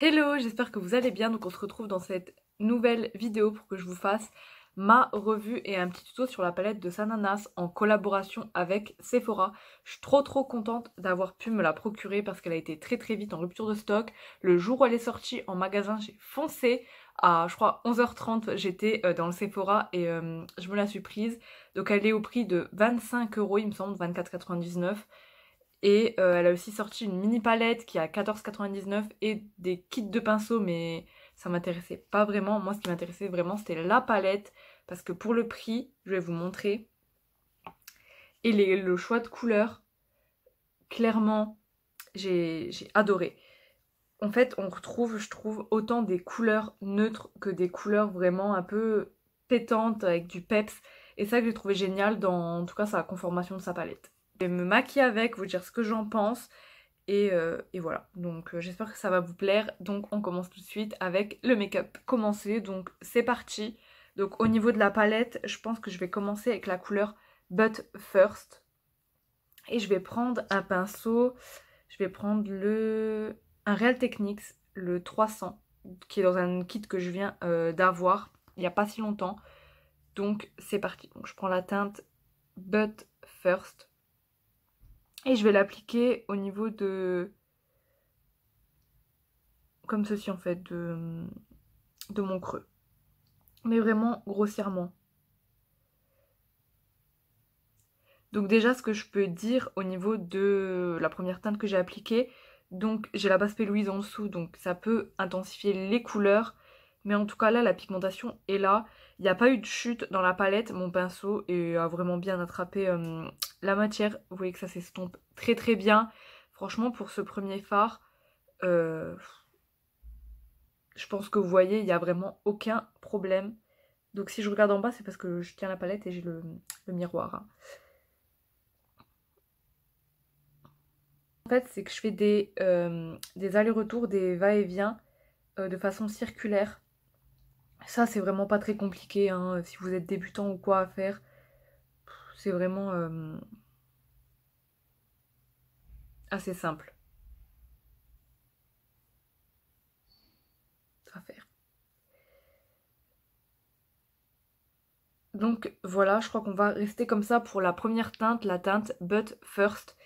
Hello, j'espère que vous allez bien. Donc on se retrouve dans cette nouvelle vidéo pour que je vous fasse ma revue et un petit tuto sur la palette de Sananas en collaboration avec Sephora. Je suis trop contente d'avoir pu me la procurer parce qu'elle a été très vite en rupture de stock. Le jour où elle est sortie en magasin, j'ai foncé à je crois 11h30, j'étais dans le Sephora et je me la suis prise. Donc elle est au prix de 25 € il me semble, 24,99 €. Et elle a aussi sorti une mini palette qui est à 14,99 € et des kits de pinceaux, mais ça m'intéressait pas vraiment. Moi, ce qui m'intéressait vraiment, c'était la palette, parce que pour le prix, je vais vous montrer, et le choix de couleurs, clairement, j'ai adoré. En fait, on retrouve, je trouve, autant des couleurs neutres que des couleurs vraiment un peu pétantes, avec du peps. Et ça que j'ai trouvé génial dans, en tout cas, sa conformation de sa palette. Je vais me maquiller avec, vous dire ce que j'en pense. Et voilà, donc j'espère que ça va vous plaire. Donc on commence tout de suite avec le make-up commencé, donc c'est parti. Donc au niveau de la palette, je pense que je vais commencer avec la couleur But First. Et je vais prendre un pinceau, je vais prendre un Real Techniques, le 300, qui est dans un kit que je viens d'avoir il n'y a pas si longtemps. Donc c'est parti, donc je prends la teinte But First. Et je vais l'appliquer au niveau de... comme ceci en fait, de mon creux. Mais vraiment grossièrement. Donc déjà ce que je peux dire au niveau de la première teinte que j'ai appliquée, donc j'ai la base P. Louise en dessous, donc ça peut intensifier les couleurs. Mais en tout cas là la pigmentation est là. Il n'y a pas eu de chute dans la palette, mon pinceau a vraiment bien attrapé la matière. Vous voyez que ça s'estompe très bien. Franchement pour ce premier fard, je pense que vous voyez, il n'y a vraiment aucun problème. Donc si je regarde en bas, c'est parce que je tiens la palette et j'ai le miroir, hein. En fait, c'est que je fais des allers-retours, des va-et-vient de façon circulaire. Ça, c'est vraiment pas très compliqué, hein, si vous êtes débutant ou quoi à faire. C'est vraiment assez simple à faire. Donc voilà, je crois qu'on va rester comme ça pour la première teinte, la teinte But First.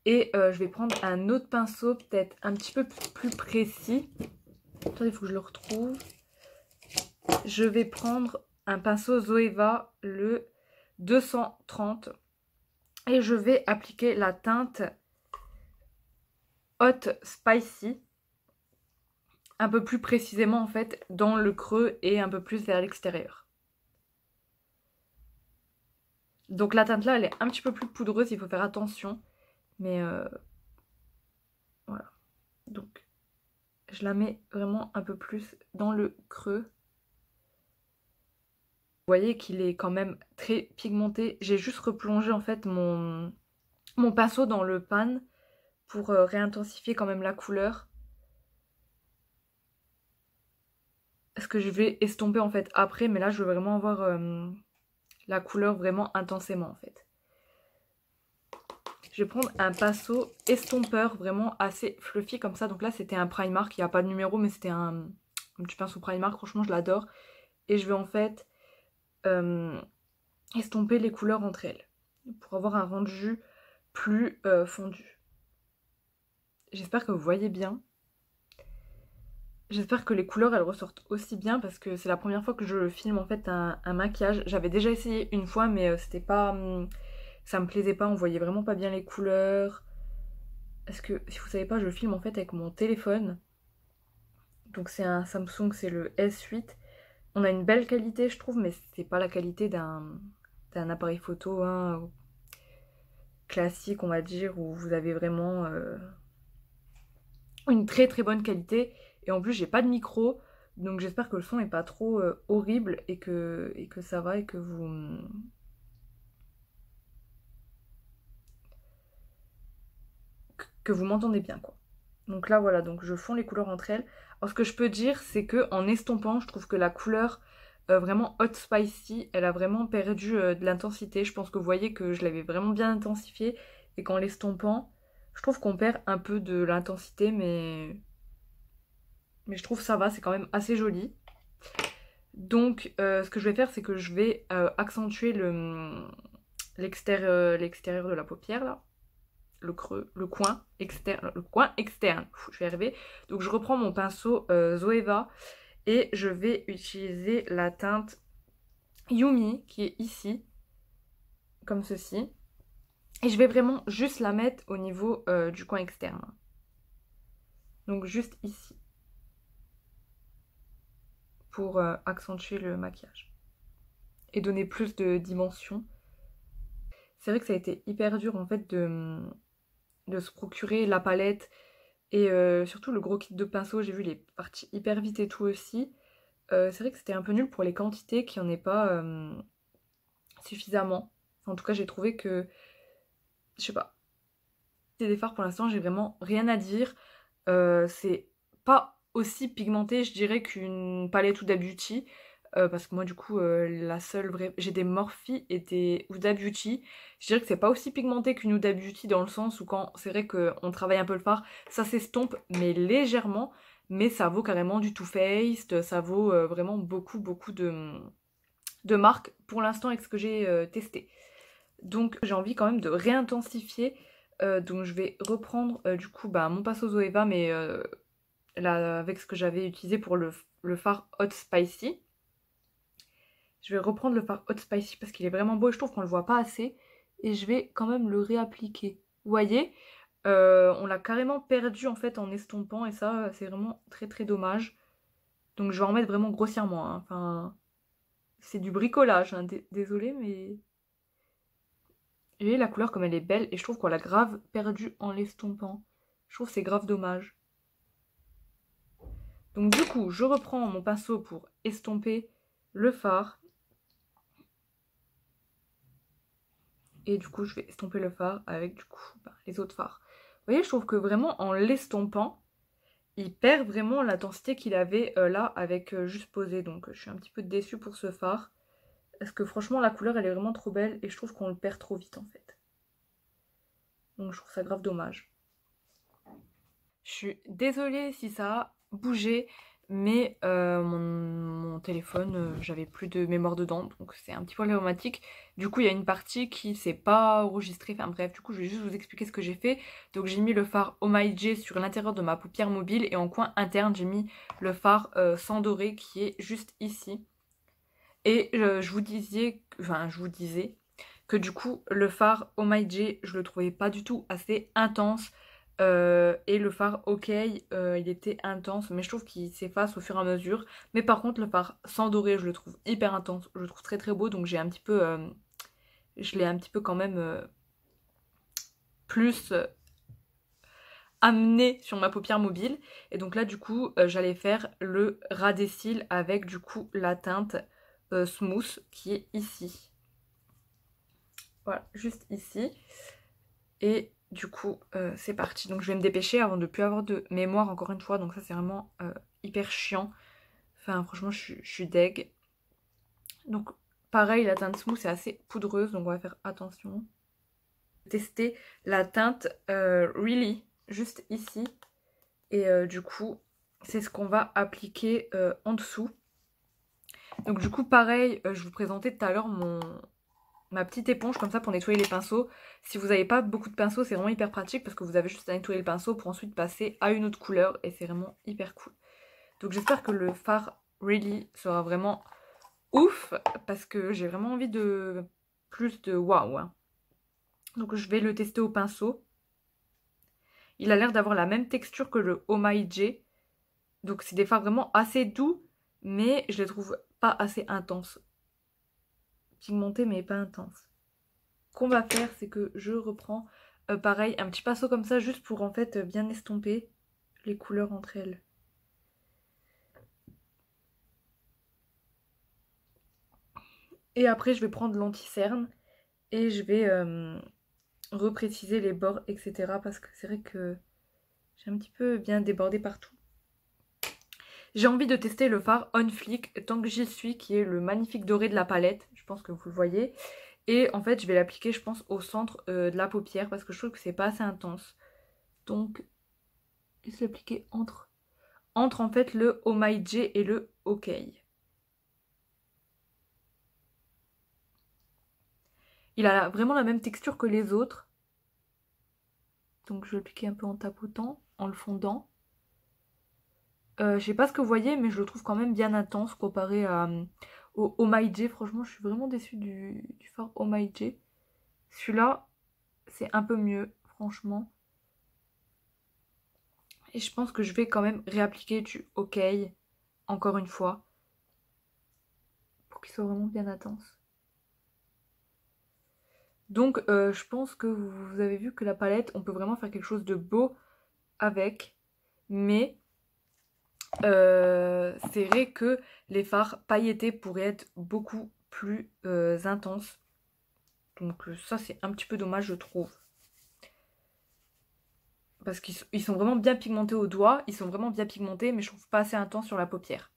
Et je vais prendre un autre pinceau, peut-être un petit peu plus précis. Attendez, il faut que je le retrouve. Je vais prendre un pinceau Zoeva, le 230. Et je vais appliquer la teinte Hot Spicy. Un peu plus précisément en fait dans le creux et un peu plus vers l'extérieur. Donc la teinte là elle est un petit peu plus poudreuse, il faut faire attention. Mais voilà. Donc je la mets vraiment un peu plus dans le creux. Vous voyez qu'il est quand même très pigmenté. J'ai juste replongé en fait mon pinceau dans le pan pour réintensifier quand même la couleur. Ce que je vais estomper en fait après, mais là je veux vraiment avoir la couleur vraiment intensément en fait. Je vais prendre un pinceau estompeur vraiment assez fluffy comme ça. Donc là c'était un Primark, il n'y a pas de numéro mais c'était un petit pinceau Primark, franchement je l'adore. Et je vais en fait estomper les couleurs entre elles pour avoir un rendu plus fondu. J'espère que vous voyez bien. J'espère que les couleurs elles ressortent aussi bien parce que c'est la première fois que je filme en fait un maquillage. J'avais déjà essayé une fois mais c'était pas... ça me plaisait pas, on voyait vraiment pas bien les couleurs. Parce que si vous savez pas, je filme en fait avec mon téléphone. Donc c'est un Samsung, c'est le S8. On a une belle qualité je trouve mais c'est pas la qualité d'un appareil photo hein, classique on va dire où vous avez vraiment une très bonne qualité. Et en plus j'ai pas de micro. Donc j'espère que le son est pas trop horrible et que ça va et que vous m'entendez bien quoi. Donc là voilà, donc je fonds les couleurs entre elles. Alors ce que je peux dire c'est que en estompant, je trouve que la couleur vraiment Hot Spicy, elle a vraiment perdu de l'intensité. Je pense que vous voyez que je l'avais vraiment bien intensifiée et qu'en l'estompant, je trouve qu'on perd un peu de l'intensité mais Mais je trouve ça va, c'est quand même assez joli. Donc ce que je vais faire, c'est que je vais accentuer l'extérieur de la paupière là. Le creux, le coin externe, je vais y arriver. Donc je reprends mon pinceau Zoeva et je vais utiliser la teinte Yumi qui est ici, comme ceci. Et je vais vraiment juste la mettre au niveau du coin externe. Donc juste ici. Pour accentuer le maquillage. Et donner plus de dimension. C'est vrai que ça a été hyper dur en fait de se procurer la palette. Et surtout le gros kit de pinceau, j'ai vu les parties hyper vite et tout aussi. C'est vrai que c'était un peu nul pour les quantités, qu'il n'y en ait pas suffisamment. En tout cas j'ai trouvé que... Je sais pas. C'est des fards pour l'instant, j'ai vraiment rien à dire. C'est pas aussi pigmenté, je dirais, qu'une palette Huda Beauty. Parce que moi, du coup, la seule vraie... J'ai des Morphe et des Huda Beauty. Je dirais que c'est pas aussi pigmenté qu'une Huda Beauty dans le sens où quand c'est vrai qu'on travaille un peu le fard, ça s'estompe, mais légèrement. Mais ça vaut carrément du Too Faced, ça vaut vraiment beaucoup, beaucoup de marques pour l'instant avec ce que j'ai testé. Donc j'ai envie quand même de réintensifier. Donc je vais reprendre du coup mon pinceau Zoeva, mais là, avec ce que j'avais utilisé pour le fard Hot Spicy. Je vais reprendre le fard Hot Spicy parce qu'il est vraiment beau et je trouve qu'on le voit pas assez. Et je vais quand même le réappliquer. Vous voyez, on l'a carrément perdu en fait en estompant et ça c'est vraiment très très dommage. Donc je vais en mettre vraiment grossièrement. Hein. Enfin, c'est du bricolage, hein. Désolée mais... Et la couleur comme elle est belle et je trouve qu'on l'a grave perdue en l'estompant. Je trouve que c'est grave dommage. Donc du coup, je reprends mon pinceau pour estomper le fard. Et du coup, je vais estomper le fard avec du coup les autres fards. Vous voyez, je trouve que vraiment en l'estompant, il perd vraiment l'intensité qu'il avait là avec juste posé. Donc je suis un petit peu déçue pour ce fard. Parce que franchement, la couleur, elle est vraiment trop belle et je trouve qu'on le perd trop vite en fait. Donc je trouve ça grave dommage. Je suis désolée si ça a bougé, mais mon téléphone, j'avais plus de mémoire dedans, donc c'est un petit peu problématique. Du coup, il y a une partie qui s'est pas enregistrée, enfin bref, du coup, je vais juste vous expliquer ce que j'ai fait. Donc j'ai mis le fard Oh My J sur l'intérieur de ma paupière mobile, et en coin interne, j'ai mis le fard Sang Doré qui est juste ici. Et je vous disais que du coup, le fard Oh My J, je le trouvais pas du tout assez intense. Et le fard OK, il était intense, mais je trouve qu'il s'efface au fur et à mesure. Mais par contre, le fard Sang Doré, je le trouve hyper intense, je le trouve très très beau, donc j'ai un petit peu, je l'ai un petit peu quand même plus amené sur ma paupière mobile. Et donc là, du coup, j'allais faire le ras des cils avec du coup la teinte Smooth qui est ici. Voilà, juste ici. Et du coup, c'est parti. Donc je vais me dépêcher avant de ne plus avoir de mémoire encore une fois. Donc ça, c'est vraiment hyper chiant. Enfin, franchement, je suis deg. Donc, pareil, la teinte Smooth, c'est assez poudreuse. Donc on va faire attention. Tester la teinte Really, juste ici. Et du coup, c'est ce qu'on va appliquer en dessous. Donc du coup, pareil, je vous présentais tout à l'heure ma petite éponge comme ça pour nettoyer les pinceaux. Si vous n'avez pas beaucoup de pinceaux, c'est vraiment hyper pratique parce que vous avez juste à nettoyer le pinceau pour ensuite passer à une autre couleur et c'est vraiment hyper cool. Donc j'espère que le fard Really sera vraiment ouf parce que j'ai vraiment envie de plus de waouh. Hein. Donc je vais le tester au pinceau. Il a l'air d'avoir la même texture que le Oh My J. Donc c'est des fards vraiment assez doux mais je les trouve pas assez intenses. Pigmenté mais pas intense. Ce qu'on va faire, c'est que je reprends pareil un petit pinceau comme ça juste pour en fait bien estomper les couleurs entre elles. Et après je vais prendre l'anti-cerne et je vais repréciser les bords etc. parce que c'est vrai que j'ai un petit peu bien débordé partout. J'ai envie de tester le fard On Fleek tant que j'y suis qui est le magnifique doré de la palette. Je pense que vous le voyez. Et en fait, je vais l'appliquer, je pense, au centre de la paupière parce que je trouve que c'est pas assez intense. Donc, je vais l'appliquer entre en fait le Oh My J et le OK. Il a vraiment la même texture que les autres. Donc je vais l'appliquer un peu en tapotant, en le fondant. Je sais pas ce que vous voyez, mais je le trouve quand même bien intense comparé au Oh My J. Franchement, je suis vraiment déçue du fard Oh My J. Celui-là, c'est un peu mieux, franchement. Et je pense que je vais quand même réappliquer du OK, encore une fois, pour qu'il soit vraiment bien intense. Donc je pense que vous avez vu que la palette, on peut vraiment faire quelque chose de beau avec, mais c'est vrai que les fards pailletés pourraient être beaucoup plus intenses. Donc ça c'est un petit peu dommage je trouve. Parce qu'ils sont vraiment bien pigmentés au doigt, ils sont vraiment bien pigmentés, mais je trouve pas assez intense sur la paupière.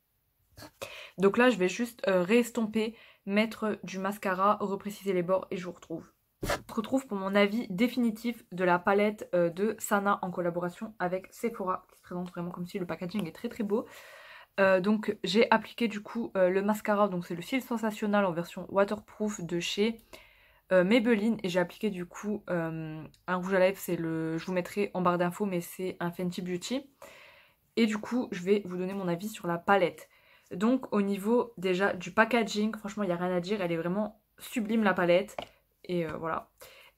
Donc là je vais juste réestomper, mettre du mascara, repréciser les bords et je vous retrouve. Je vous retrouve pour mon avis définitif de la palette de Sana en collaboration avec Sephora, qui se présente vraiment comme si le packaging est très très beau. Donc j'ai appliqué du coup le mascara, donc c'est le Cils Sensationnel en version waterproof de chez Maybelline, et j'ai appliqué du coup un rouge à lèvres, c'est le, je vous mettrai en barre d'infos, mais c'est un Fenty Beauty. Et du coup je vais vous donner mon avis sur la palette. Donc au niveau déjà du packaging, franchement il n'y a rien à dire, elle est vraiment sublime la palette. Et voilà.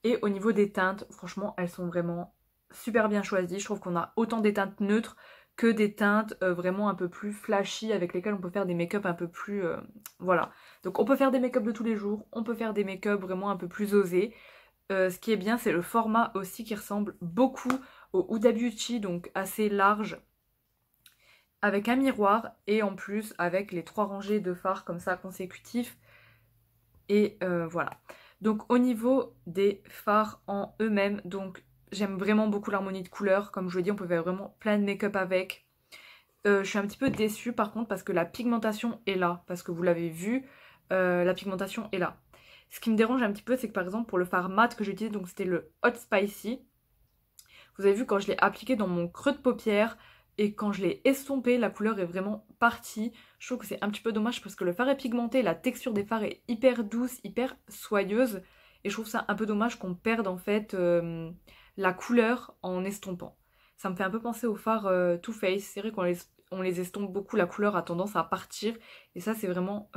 Et au niveau des teintes, franchement elles sont vraiment super bien choisies. Je trouve qu'on a autant des teintes neutres que des teintes vraiment un peu plus flashy avec lesquelles on peut faire des make-up un peu plus... voilà. Donc on peut faire des make-up de tous les jours, on peut faire des make-up vraiment un peu plus osés. Ce qui est bien, c'est le format aussi qui ressemble beaucoup au Huda Beauty, donc assez large, avec un miroir et en plus avec les 3 rangées de fards comme ça consécutifs. Et voilà. Donc au niveau des fards en eux-mêmes, donc j'aime vraiment beaucoup l'harmonie de couleurs. Comme je vous l'ai dit, on peut faire vraiment plein de make-up avec. Je suis un petit peu déçue par contre parce que la pigmentation est là. Parce que vous l'avez vu, la pigmentation est là. Ce qui me dérange un petit peu, c'est que par exemple pour le fard mat que j'ai utilisé, donc c'était le Hot Spicy. Vous avez vu quand je l'ai appliqué dans mon creux de paupière et quand je l'ai estompé, la couleur est vraiment partie. Je trouve que c'est un petit peu dommage parce que le fard est pigmenté, la texture des fards est hyper douce, hyper soyeuse. Et je trouve ça un peu dommage qu'on perde en fait la couleur en estompant. Ça me fait un peu penser aux fards Too Faced. C'est vrai qu'on les estompe beaucoup, la couleur a tendance à partir. Et ça c'est vraiment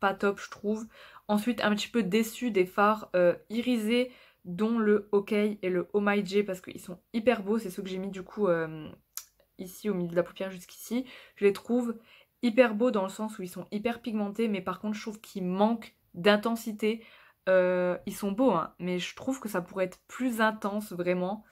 pas top je trouve. Ensuite un petit peu déçue des fards irisés, dont le OK et le Oh My J parce qu'ils sont hyper beaux. C'est ceux que j'ai mis du coup ici au milieu de la paupière jusqu'ici. Je les trouve hyper beaux dans le sens où ils sont hyper pigmentés, mais par contre je trouve qu'ils manquent d'intensité. Ils sont beaux hein, mais je trouve que ça pourrait être plus intense vraiment.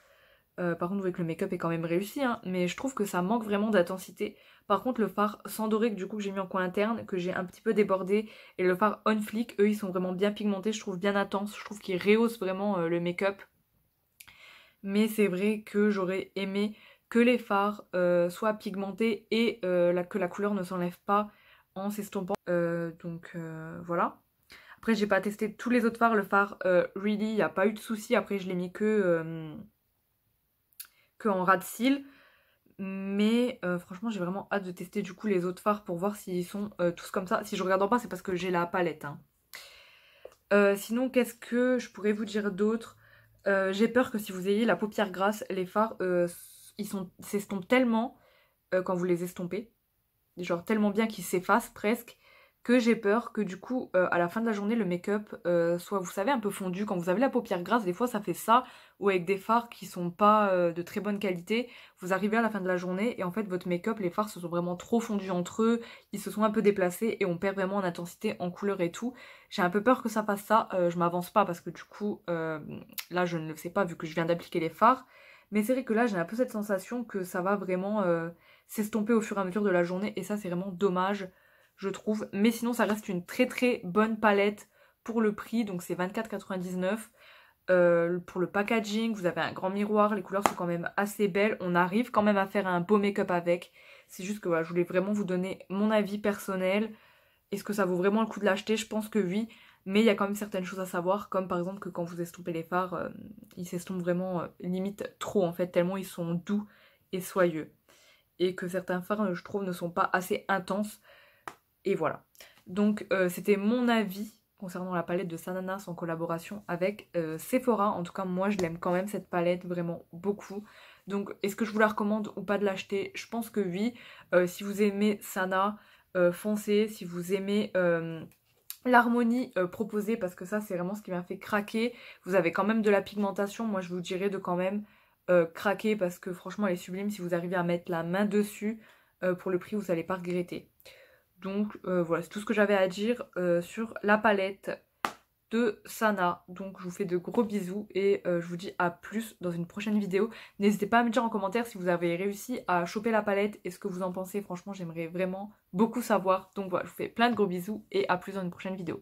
Par contre vous voyez que le make-up est quand même réussi hein, mais je trouve que ça manque vraiment d'intensité. Par contre le fard sans doré que du coup que j'ai mis en coin interne, que j'ai un petit peu débordé, et le fard on flick, eux ils sont vraiment bien pigmentés, je trouve bien intense, je trouve qu'ils rehaussent vraiment le make-up. Mais c'est vrai que j'aurais aimé que les fards soient pigmentés et que la couleur ne s'enlève pas en s'estompant. Donc voilà. Après j'ai pas testé tous les autres fards, le fard Really, il n'y a pas eu de souci. Après je l'ai mis que en ras de cils. Mais franchement j'ai vraiment hâte de tester du coup les autres fards pour voir s'ils sont tous comme ça. Si je regarde en bas c'est parce que j'ai la palette hein. Sinon qu'est-ce que je pourrais vous dire d'autre? J'ai peur que si vous ayez la paupière grasse, les fards s'estompent tellement quand vous les estompez, genre tellement bien qu'ils s'effacent presque, que j'ai peur que du coup à la fin de la journée le make-up soit, vous savez, un peu fondu. Quand vous avez la paupière grasse, des fois ça fait ça, ou avec des fards qui sont pas de très bonne qualité, vous arrivez à la fin de la journée et en fait votre make-up, les fards se sont vraiment trop fondus entre eux, ils se sont un peu déplacés et on perd vraiment en intensité, en couleur et tout. J'ai un peu peur que ça fasse ça, je m'avance pas parce que du coup là je ne le sais pas vu que je viens d'appliquer les fards, mais c'est vrai que là j'ai un peu cette sensation que ça va vraiment s'estomper au fur et à mesure de la journée et ça c'est vraiment dommage je trouve. Mais sinon ça reste une très très bonne palette pour le prix, donc c'est 24,99 €. Pour le packaging, vous avez un grand miroir, les couleurs sont quand même assez belles, on arrive quand même à faire un beau make-up avec. C'est juste que voilà, je voulais vraiment vous donner mon avis personnel. Est-ce que ça vaut vraiment le coup de l'acheter? Je pense que oui, mais il y a quand même certaines choses à savoir, comme par exemple que quand vous estompez les fards, ils s'estompent vraiment limite trop en fait, tellement ils sont doux et soyeux. et que certains fards je trouve ne sont pas assez intenses. Et voilà. Donc c'était mon avis concernant la palette de Sananas en collaboration avec Sephora. En tout cas moi je l'aime quand même cette palette vraiment beaucoup. Donc est-ce que je vous la recommande ou pas de l'acheter? Je pense que oui. Si vous aimez Sana, foncez. Si vous aimez l'harmonie proposée, parce que ça c'est vraiment ce qui m'a fait craquer. Vous avez quand même de la pigmentation. Moi je vous dirais de quand même craquer parce que franchement elle est sublime. Si vous arrivez à mettre la main dessus, pour le prix vous n'allez pas regretter. Donc voilà, c'est tout ce que j'avais à dire sur la palette de Sana. Donc je vous fais de gros bisous et je vous dis à plus dans une prochaine vidéo. N'hésitez pas à me dire en commentaire si vous avez réussi à choper la palette et ce que vous en pensez. Franchement, j'aimerais vraiment beaucoup savoir. Donc voilà, je vous fais plein de gros bisous et à plus dans une prochaine vidéo.